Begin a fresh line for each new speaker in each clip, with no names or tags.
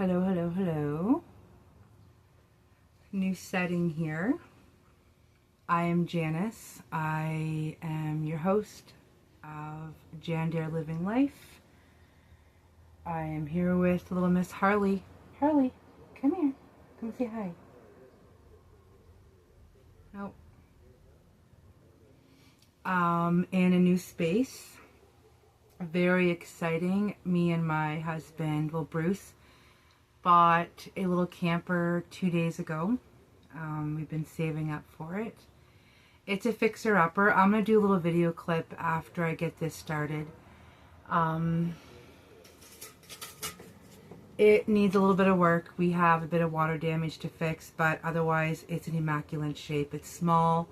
Hello, hello, hello. New setting here. I am Janice. I am your host of Jan Dare Living Life. I am here with little Miss Harley. Harley, come here. Come say hi. Nope. In a new space. Very exciting. Me and my husband, well, Bruce, bought a little camper 2 days ago. We've been saving up for it. It's a fixer-upper. I'm going to do a little video clip after I get this started. It needs a little bit of work. We have a bit of water damage to fix, but otherwise it's an immaculate shape. It's small.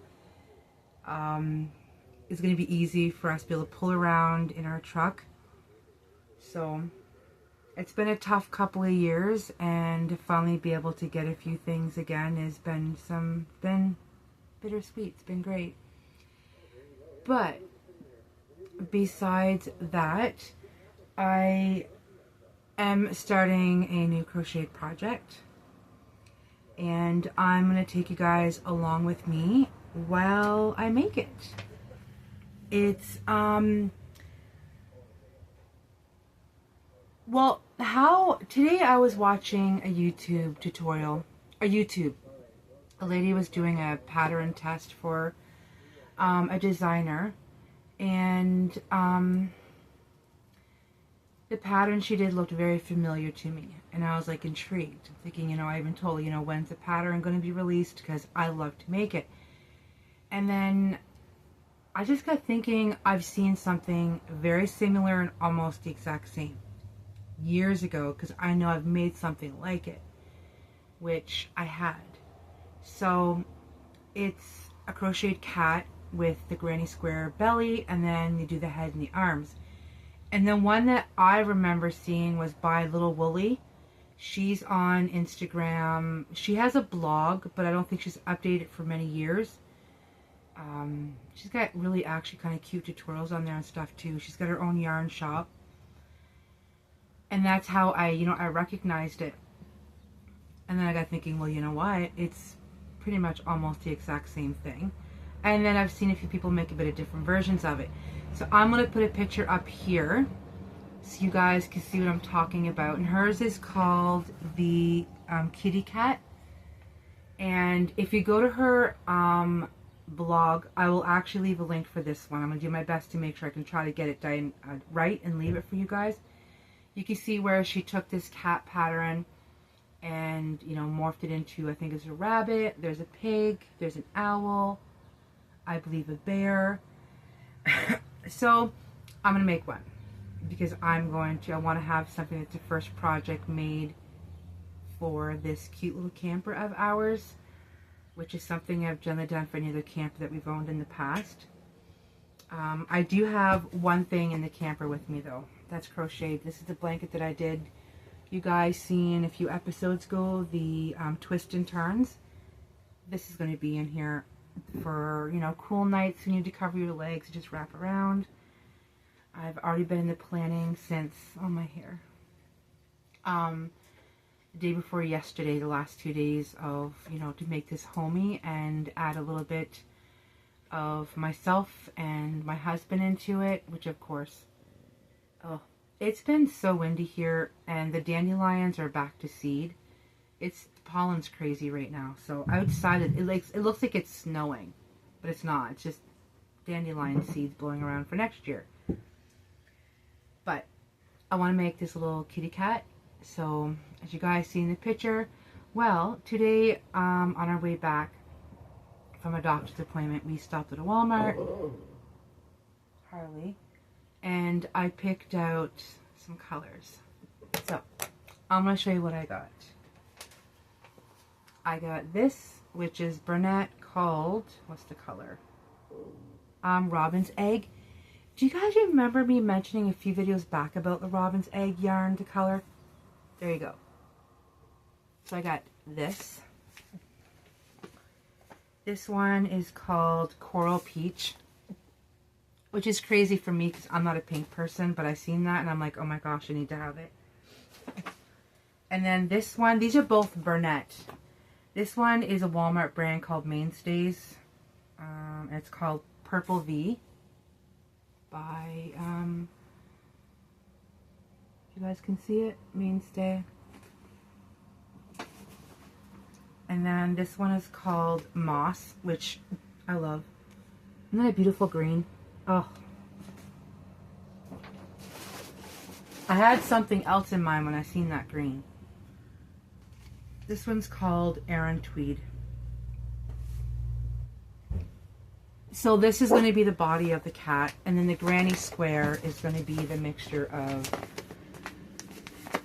It's going to be easy for us to be able to pull around in our truck. So it's been a tough couple of years, and to finally be able to get a few things again has been bittersweet. It's been great. But besides that, I am starting a new crochet project, and I'm going to take you guys along with me while I make it. It's well, today I was watching a YouTube tutorial, a lady was doing a pattern test for a designer, and the pattern she did looked very familiar to me, and I was like intrigued, thinking, I even told her, when's the pattern going to be released, because I love to make it. And then I just got thinking, I've seen something very similar and almost the exact same years ago, because I know I've made something like it, which I had. So it's a crocheted cat with the granny square belly, and then you do the head and the arms. And the one that I remember seeing was by Little Woolly. She's on Instagram. She has a blog, but I don't think she's updated for many years. She's got really actually kind of cute tutorials on there and stuff too. She's got her own yarn shop. And that's how I recognized it. And then I got thinking, well, you know what? It's pretty much almost the exact same thing. And then I've seen a few people make a bit of different versions of it. So I'm going to put a picture up here so you guys can see what I'm talking about. And hers is called the Kitty Cat. And if you go to her blog, I will actually leave a link for this one. I'm going to do my best to make sure I can try to get it done right and leave it for you guys. You can see where she took this cat pattern and, morphed it into, I think it's a rabbit, there's a pig, there's an owl, I believe a bear. So I'm going to make one because I want to have something that's the first project made for this cute little camper of ours, which is something I've generally done for any other camper that we've owned in the past. I do have one thing in the camper with me though, that's crocheted. This is the blanket that I did, you guys seen a few episodes ago, the twist and turns. This is going to be in here for, cool nights when you need to cover your legs and just wrap around. I've already been in the planning since, my hair. The day before yesterday, the last 2 days of, to make this homey and add a little bit of myself and my husband into it, which of course, it's been so windy here, and the dandelions are back to seed. The pollen's crazy right now, so outside it looks like it's snowing, but it's not. It's just dandelion seeds blowing around for next year. But I want to make this little kitty cat. So as you guys see in the picture, well, today on our way back from a doctor's appointment, we stopped at a Walmart, Harley, and I picked out some colors. So I'm going to show you what I got. I got this, which is brunette, called, what's the color? Robin's Egg. Do you guys remember me mentioning a few videos back about the Robin's Egg yarn, the color? There you go. So I got this. This one is called Coral Peach, which is crazy for me because I'm not a pink person, but I seen that and I'm like, oh my gosh, I need to have it. And then this one, these are both Burnett. This one is a Walmart brand called Mainstays. And it's called Purple V by, you guys can see it, Mainstay. And then this one is called Moss, which I love. Isn't that a beautiful green? Oh. I had something else in mind when I seen that green. This one's called Aran Tweed. So this is going to be the body of the cat, and then the granny square is going to be the mixture of...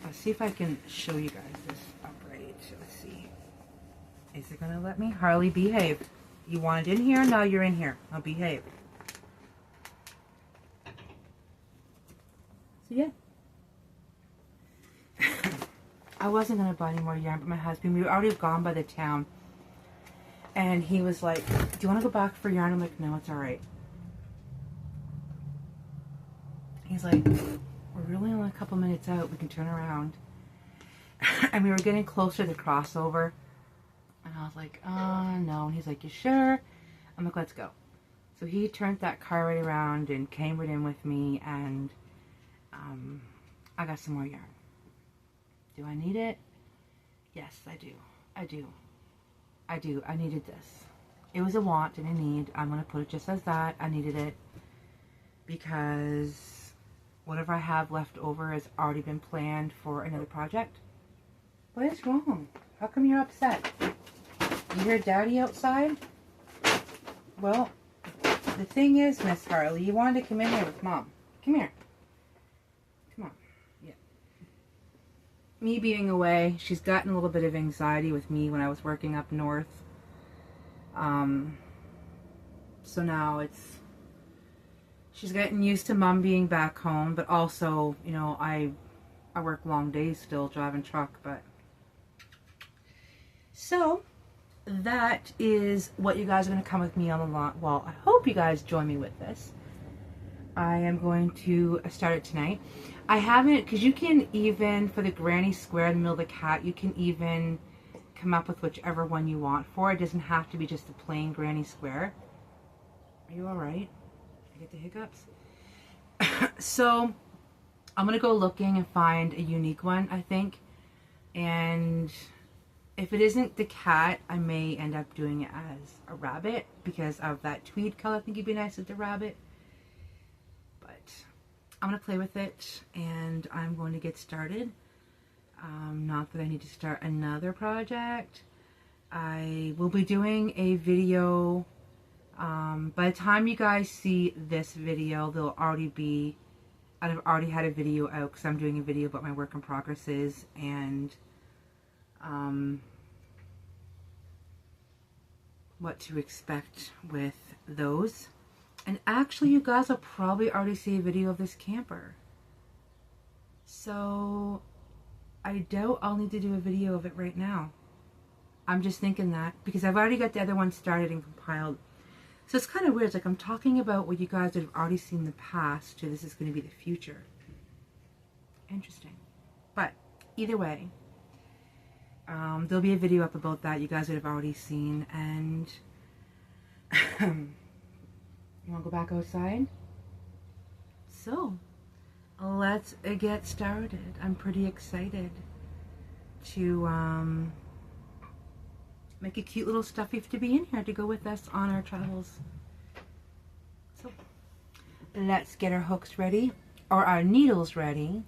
Let's see if I can show you guys this upright. Let's see. Is it going to let me? Harley, behave. You want it in here? No, you're in here. I'll behave. So yeah. I wasn't going to buy any more yarn, but my husband, we were already gone by the town. And he was like, do you want to go back for yarn? I'm like, no, it's alright. He's like, we're really only a couple minutes out. We can turn around. And we were getting closer to the crossover. And I was like, no. And he's like, you sure? I'm like, let's go. So he turned that car right around and came right in with me. And I got some more yarn. Do I need it? Yes, I do. I do. I do. I needed this. It was a want and a need. I'm going to put it just as that. I needed it because whatever I have left over has already been planned for another project. What is wrong? How come you're upset? You hear Daddy outside? Well, the thing is, Miss Harley, you wanted to come in here with Mom. Come here. Come on. Yeah. Me being away, she's gotten a little bit of anxiety with me when I was working up north. So now she's getting used to Mom being back home, but also, you know, I work long days still driving truck, but so that is what you guys are going to come with me on the lot. Well, I hope you guys join me with this. I am going to start it tonight. I haven't, because you can even, for the granny square in the middle of the cat, you can even come up with whichever one you want for. It doesn't have to be just a plain granny square. Are you alright? I get the hiccups? So, I'm going to go looking and find a unique one, I think. And if it isn't the cat, I may end up doing it as a rabbit because of that tweed color. I think it'd be nice with the rabbit. I'm going to play with it and I'm going to get started. Not that I need to start another project. I will be doing a video. By the time you guys see this video, there'll already be, I've already had a video out because I'm doing a video about my work in progresses and what to expect with those. And actually, you guys will probably already see a video of this camper. So, I doubt I'll need to do a video of it right now. I'm just thinking that, because I've already got the other one started and compiled. So it's kind of weird. It's like I'm talking about what you guys have already seen in the past to this is going to be the future. Interesting. But, either way, there'll be a video up about that you guys would have already seen. And... you want to go back outside? So, let's get started. I'm pretty excited to make a cute little stuffy to be in here to go with us on our travels. So, let's get our hooks ready, or our needles ready,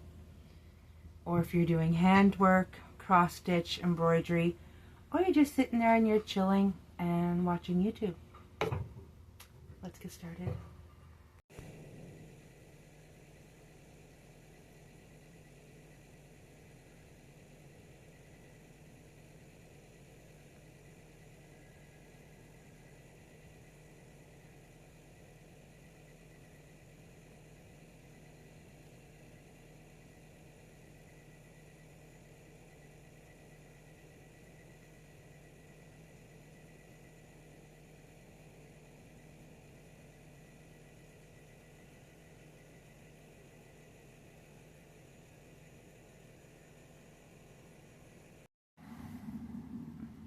or if you're doing handwork, cross stitch, embroidery, or you're just sitting there and you're chilling and watching YouTube. Let's get started.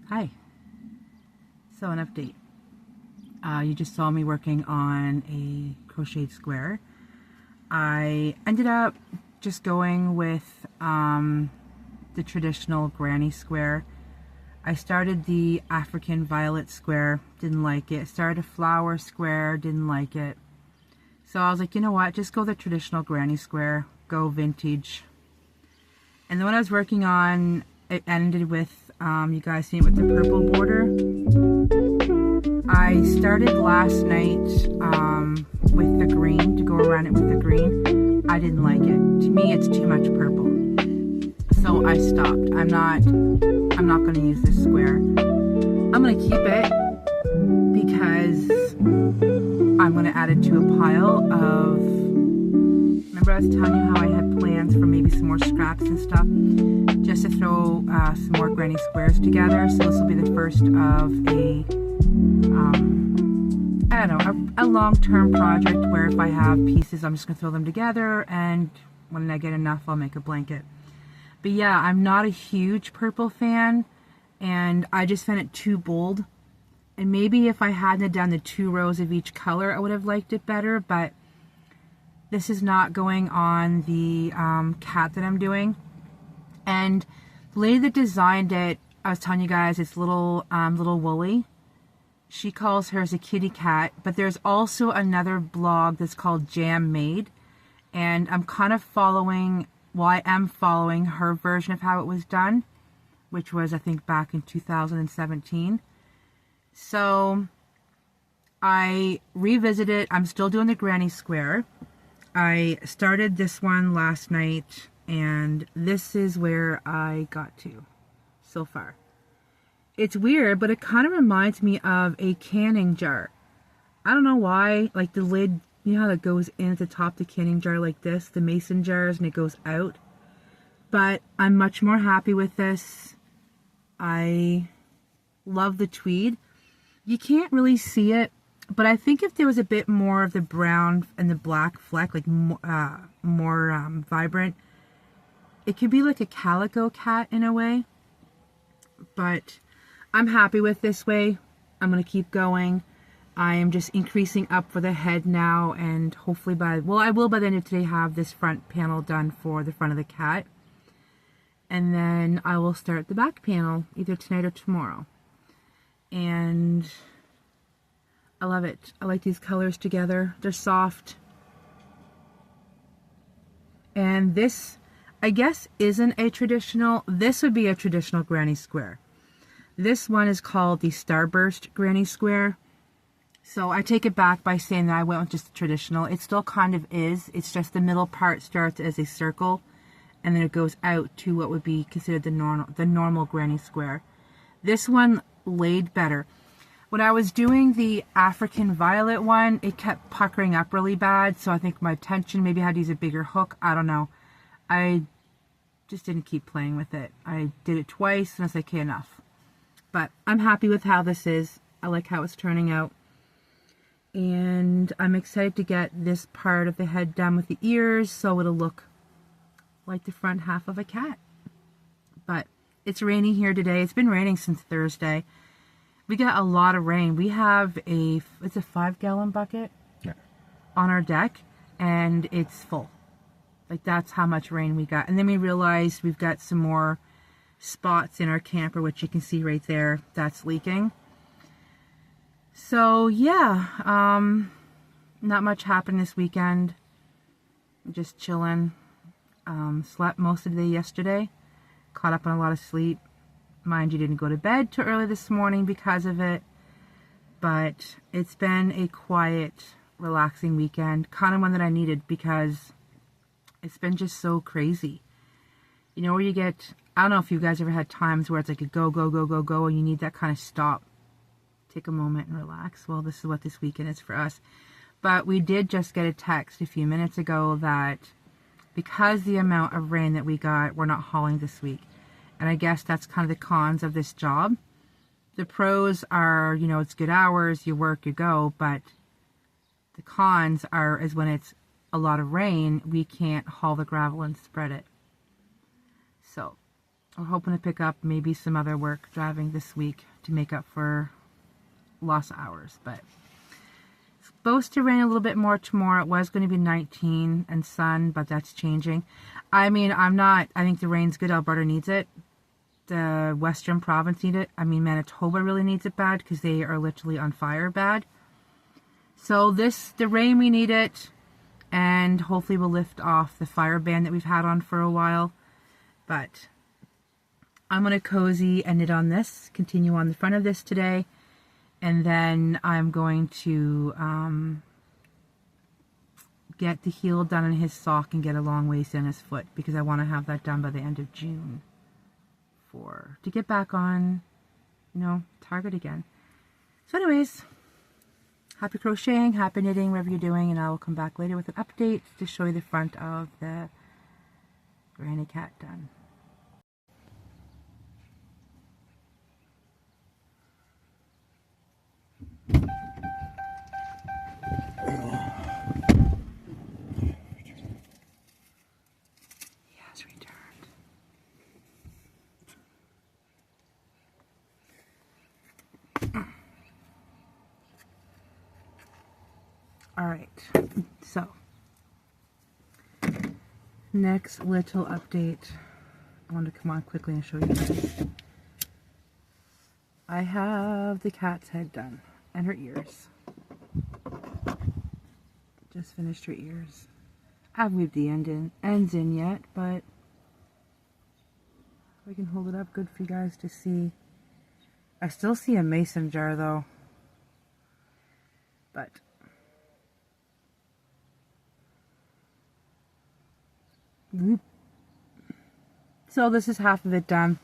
Hi. So an update. You just saw me working on a crocheted square. I ended up just going with the traditional granny square. I started the African violet square, didn't like it. Started a flower square, didn't like it. So I was like, you know what, just go the traditional granny square, go vintage. And then when I was working on, it ended with, you guys see it with the purple border. I started last night with the green, to go around it with the green. I didn't like it. To me, it's too much purple. So I stopped. I'm not going to use this square. I'm going to keep it because I'm going to add it to a pile of, remember I was telling you how I had plans for maybe some more scraps and stuff, just to throw some more granny squares together. So this will be the first of a, I don't know, a long-term project where if I have pieces, I'm just going to throw them together, and when I get enough, I'll make a blanket. But yeah, I'm not a huge purple fan, and I just found it too bold. And maybe if I hadn't done the 2 rows of each color, I would have liked it better, but this is not going on the cat that I'm doing. And the lady that designed it, I was telling you guys, it's little Woolly. She calls hers a kitty cat, but there's also another blog that's called Jam Made, and I'm kind of following, well, I am following her version of how it was done, which was, I think, back in 2017. So I revisited. I'm still doing the granny square. I started this one last night, and this is where I got to so far. It's weird, but it kind of reminds me of a canning jar. I don't know why, like the lid, you know how that goes in at the top, the canning jar like this, the mason jars, and it goes out. But I'm much more happy with this. I love the tweed. You can't really see it, but I think if there was a bit more of the brown and the black fleck, like more vibrant, it could be like a calico cat in a way. But I'm happy with this way. I'm going to keep going. I am just increasing up for the head now, and hopefully I will by the end of today have this front panel done for the front of the cat. And then I will start the back panel either tonight or tomorrow. And I love it. I like these colors together. They're soft. And this, I guess, isn't a traditional, this would be a traditional granny square. This one is called the Starburst Granny Square. So I take it back by saying that I went with just the traditional. It still kind of is. It's just the middle part starts as a circle, and then it goes out to what would be considered the normal granny square. This one laid better. When I was doing the African violet one, it kept puckering up really bad. So I think my tension, maybe I had to use a bigger hook. I don't know. I just didn't keep playing with it. I did it twice, and I was like, okay, enough. But I'm happy with how this is. I like how it's turning out. And I'm excited to get this part of the head done with the ears, so it'll look like the front half of a cat. But it's raining here today. It's been raining since Thursday. We got a lot of rain. We have it's a 5-gallon bucket on our deck, and it's full. Like, that's how much rain we got. And then we realized we've got some more spots in our camper, which you can see right there, that's leaking. So yeah, not much happened this weekend. Just chilling. Slept most of the day yesterday. Caught up on a lot of sleep. Mind you, didn't go to bed too early this morning because of it. But it's been a quiet, relaxing weekend. Kind of one that I needed because it's been just so crazy. You know, where you get, I don't know if you guys ever had times where it's like a go, go, go, go, go, and you need that kind of stop. Take a moment and relax. Well, this is what this weekend is for us. But we did just get a text a few minutes ago that because the amount of rain that we got, we're not hauling this week. And I guess that's kind of the cons of this job. The pros are, you know, it's good hours, you work, you go, but the cons is when it's a lot of rain, we can't haul the gravel and spread it. So I'm hoping to pick up maybe some other work driving this week to make up for lost hours. But it's supposed to rain a little bit more tomorrow. It was going to be 19 and sun, but that's changing. I mean, I think the rain's good. Alberta needs it. The Western province need it. I mean, Manitoba really needs it bad because they are literally on fire bad. So the rain, we need it. And hopefully we'll lift off the fire ban that we've had on for a while. But I'm going to cozy and knit on this, continue on the front of this today. And then I'm going to get the heel done in his sock and get a long waist in his foot, because I want to have that done by the end of June to get back on, target again. So anyways, happy crocheting, happy knitting, whatever you're doing, and I will come back later with an update to show you the front of the granny cat done. Yes, returned. All right, so next little update. I want to come on quickly and show you guys. I have the cat's head done and her ears. Just finished her ears. I haven't weaved the ends in yet, but if I can hold it up good for you guys to see. I still see a mason jar though, but so this is half of it done.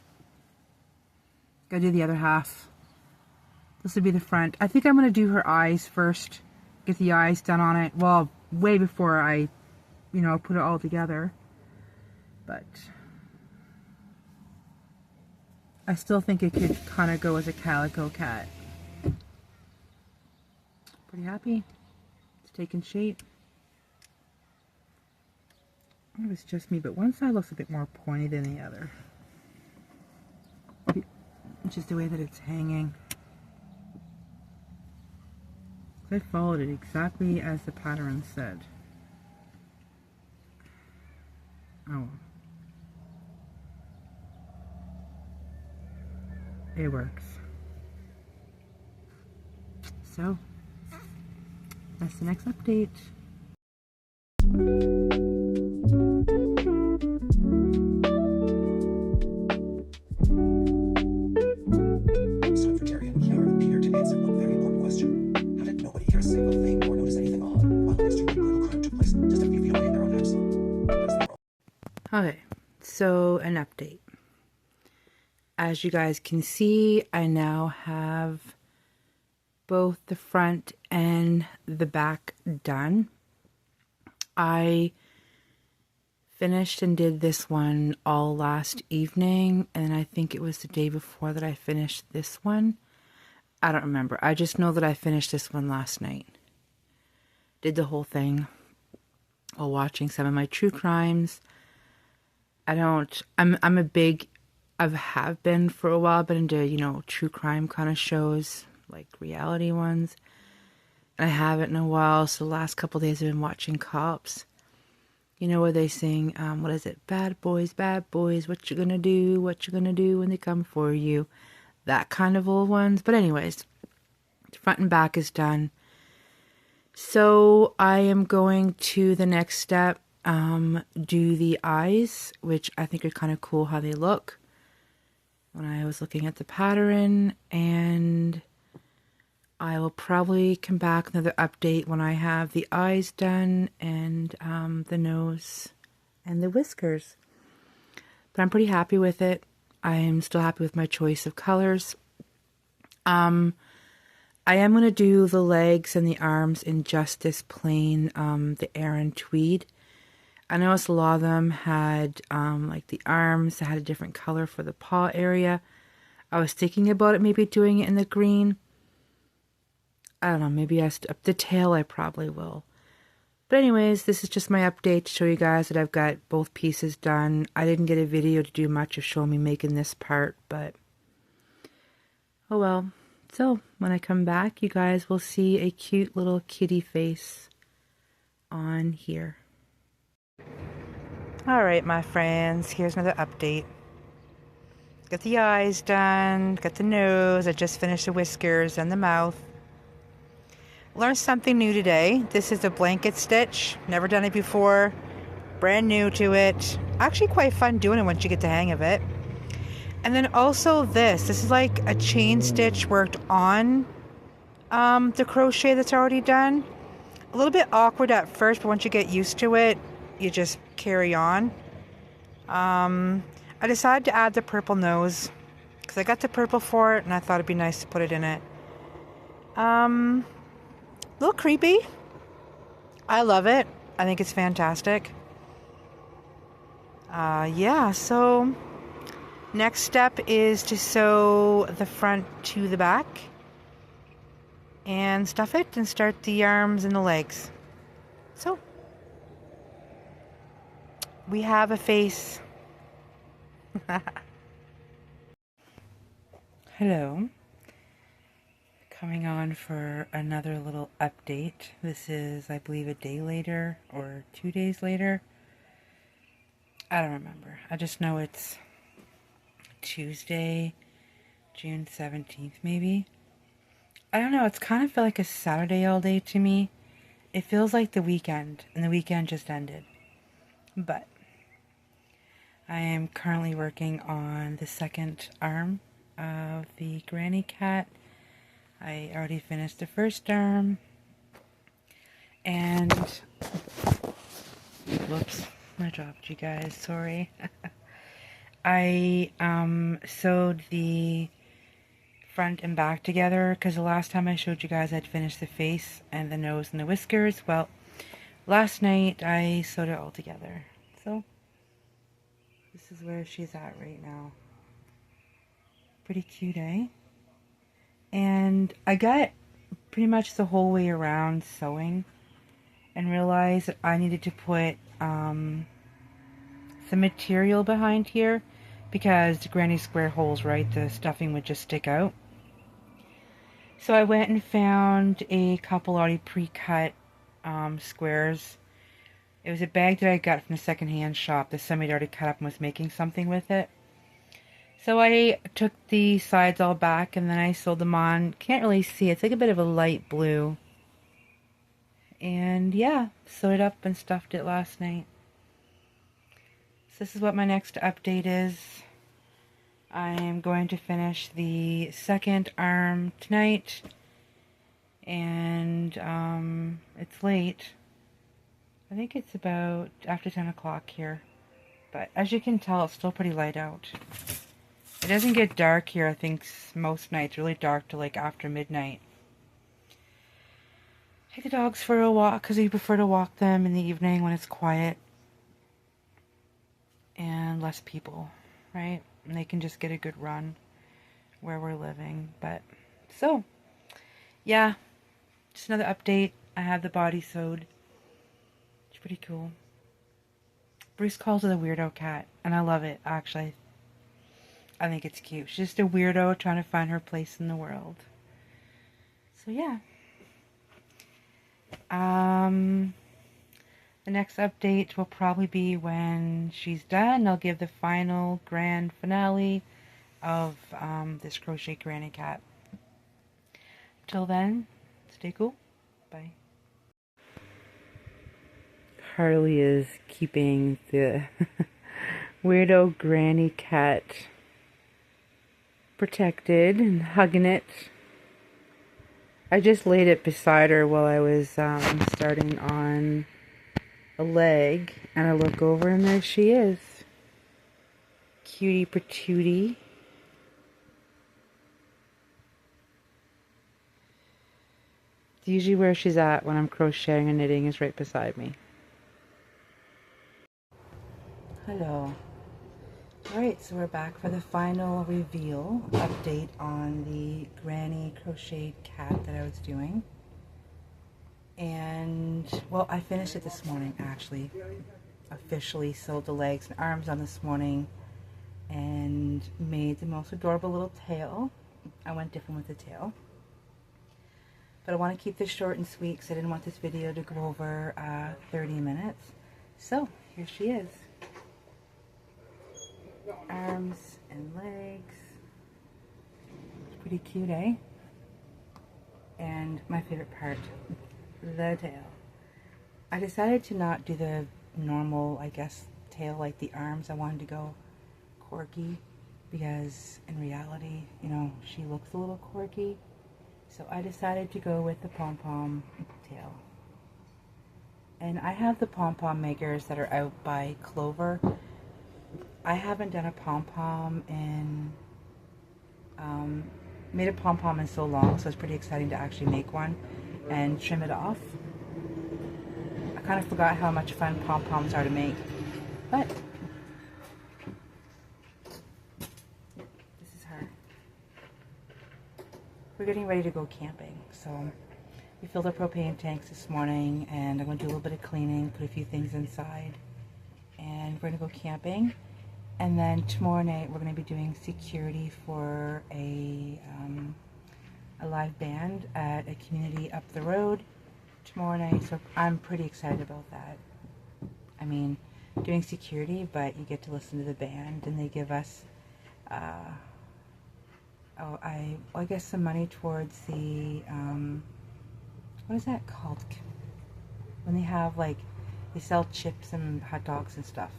Gotta do the other half. This would be the front. I think I'm gonna do her eyes first. Get the eyes done on it. Well, way before I, put it all together. But I still think it could kind of go as a calico cat. Pretty happy. It's taking shape. It was just me, but one side looks a bit more pointy than the other. It's just the way that it's hanging. I followed it exactly as the pattern said. Oh. It works. So, that's the next update. Okay, so an update. As you guys can see, I now have both the front and the back done. I finished and did this one all last evening, and I think it was the day before that I finished this one. I don't remember. I just know that I finished this one last night. Did the whole thing while watching some of my true crimes. I have been for a while, but into, true crime kind of shows, like reality ones. And I haven't in a while, so the last couple days I've been watching Cops. Where they sing, what is it? Bad boys, what you gonna do? What you gonna do when they come for you? That kind of old ones. But anyways, the front and back is done. So I am going to the next step. Do the eyes, which I think are kind of cool how they look when I was looking at the pattern, and I will probably come back another update when I have the eyes done and the nose and the whiskers. But I'm pretty happy with it. I'm still happy with my choice of colors. I am going to do the legs and the arms in just this plain, the Aran tweed. I noticed a lot of them had, like the arms, that had a different color for the paw area. I was thinking about it, maybe doing it in the green. I don't know, maybe the tail I probably will. But anyways, this is just my update to show you guys that I've got both pieces done. I didn't get a video to do much of showing me making this part, but oh well. So when I come back, you guys will see a cute little kitty face on here. Alright, my friends, here's another update. Got the eyes done, got the nose, I just finished the whiskers and the mouth. Learned something new today. This is a blanket stitch. Never done it before. Brand new to it. Actually quite fun doing it once you get the hang of it. And then also this is like a chain stitch worked on the crochet that's already done. A little bit awkward at first, but once you get used to it, you just carry on. I decided to add the purple nose because I got the purple for it and I thought it'd be nice to put it in it. A little creepy. I love it. I think it's fantastic. Yeah, so next step is to sew the front to the back and stuff it and start the arms and the legs. So we have a face. Hello. Coming on for another little update. This is, I believe, a day later or 2 days later. I don't remember. I just know it's Tuesday, June 17th maybe. I don't know. It's kind of feel like a Saturday all day to me. It feels like the weekend, and the weekend just ended. But I am currently working on the second arm of the granny cat. I already finished the first arm, and whoops, I dropped you guys, sorry. I sewed the front and back together because the last time I showed you guys I'd finished the face and the nose and the whiskers. Well, last night I sewed it all together. So this is where she's at right now. Pretty cute, eh? And I got pretty much the whole way around sewing and realized that I needed to put some material behind here because the granny square holes, right, the stuffing would just stick out. So I went and found a couple already pre-cut squares. It was a bag that I got from the secondhand shop that somebody already cut up and was making something with it. So I took the sides all back and then I sewed them on. Can't really see, it's like a bit of a light blue. And yeah, sewed it up and stuffed it last night. So this is what my next update is. I am going to finish the second arm tonight. And it's late. I think it's about after 10 o'clock here. But as you can tell, it's still pretty light out. It doesn't get dark here, I think, most nights. Really dark till like after midnight. Take the dogs for a walk because we prefer to walk them in the evening when it's quiet. And less people, right? And they can just get a good run where we're living. But, so, yeah. Just another update. I have the body sewed. It's pretty cool. Bruce calls it a weirdo cat. And I love it, actually. I think it's cute. She's just a weirdo trying to find her place in the world. So yeah. The next update will probably be when she's done. I'll give the final grand finale of this crochet granny cat. Till then, stay cool. Bye. Harley is keeping the weirdo granny cat protected and hugging it. I just laid it beside her while I was starting on a leg, and I look over and there she is. Cutie patootie. It's usually where she's at when I'm crocheting and knitting is right beside me. Hello. Alright, so we're back for the final reveal update on the granny crocheted cat that I was doing. And, well, I finished it this morning, actually. Officially sewed the legs and arms on this morning and made the most adorable little tail. I went different with the tail. But I want to keep this short and sweet because I didn't want this video to go over 30 minutes. So, here she is. Arms and legs. It's pretty cute, eh? And my favorite part, the tail. I decided to not do the normal, I guess, tail like the arms. I wanted to go quirky because in reality, you know, she looks a little quirky. So I decided to go with the pom-pom tail. And I have the pom-pom makers that are out by Clover. I haven't done a pom-pom in, made a pom-pom in so long, so it's pretty exciting to actually make one and trim it off. I kind of forgot how much fun pom-poms are to make, but this is her. We're getting ready to go camping, so we filled our propane tanks this morning, and I'm going to do a little bit of cleaning, put a few things inside, and we're going to go camping. And then tomorrow night we're going to be doing security for a live band at a community up the road tomorrow night, so I'm pretty excited about that. I mean, doing security, but you get to listen to the band, and they give us, I guess some money towards the, what is that called? When they have, like, they sell chips and hot dogs and stuff.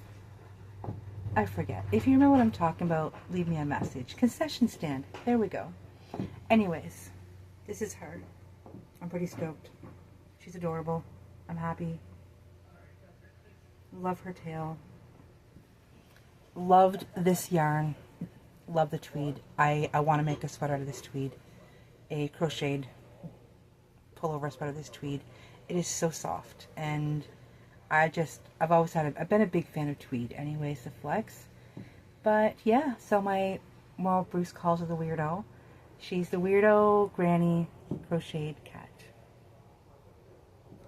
I forget. If you remember what I'm talking about, leave me a message. Concession stand. There we go. Anyways, this is her. I'm pretty stoked. She's adorable. I'm happy. Love her tail. Loved this yarn. Love the tweed. I want to make a sweater out of this tweed. A crocheted pullover sweater out of this tweed. It is so soft, and I've always I've been a big fan of tweed anyways, the flex. But yeah, so well, Bruce calls her the Weirdo. She's the Weirdo Granny Crocheted Cat.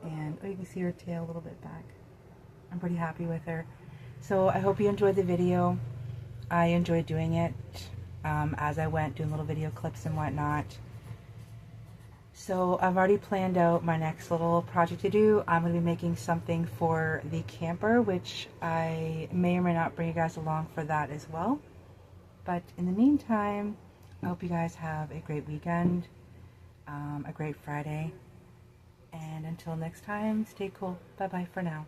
And, oh, you can see her tail a little bit back. I'm pretty happy with her. So I hope you enjoyed the video. I enjoyed doing it as I went, doing little video clips and whatnot. So I've already planned out my next little project to do. I'm going to be making something for the camper, which I may or may not bring you guys along for that as well. But in the meantime, I hope you guys have a great weekend, a great Friday. And until next time, stay cool. Bye-bye for now.